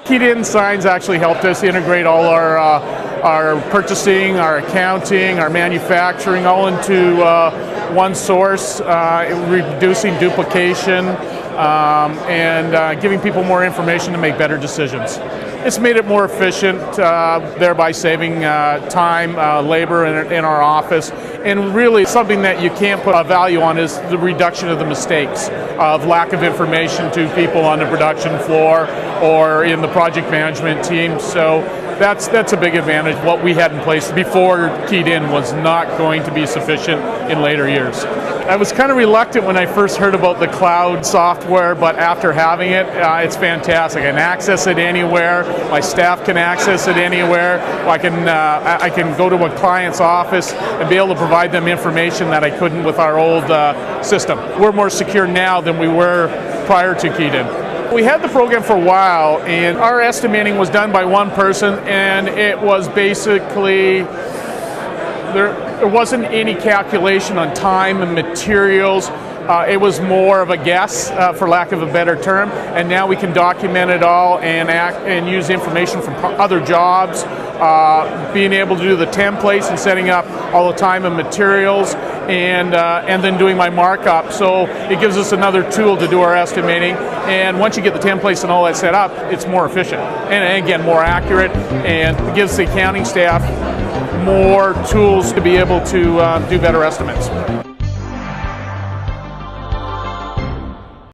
KeyedIn signs actually helped us integrate all our purchasing, our accounting, our manufacturing all into one source, reducing duplication and giving people more information to make better decisions. It's made it more efficient, thereby saving time, labor in our office. And really something that you can't put a value on is the reduction of the mistakes, of lack of information to people on the production floor or in the project management team. So that's a big advantage. What we had in place before KeyedIn was not going to be sufficient in later years. I was kind of reluctant when I first heard about the cloud software, but after having it, it's fantastic. I can access it anywhere. My staff can access it anywhere. I can go to a client's office and be able to provide them information that I couldn't with our old system. We're more secure now than we were prior to KeyedIn. We had the program for a while, and our estimating was done by one person, and it was basically there wasn't any calculation on time and materials. It was more of a guess, for lack of a better term, and now we can document it all and use information from other jobs, being able to do the templates and setting up all the time and materials, and then doing my markup. So it gives us another tool to do our estimating, and once you get the templates and all that set up, it's more efficient and again more accurate, and it gives the accounting staff more tools to be able to do better estimates.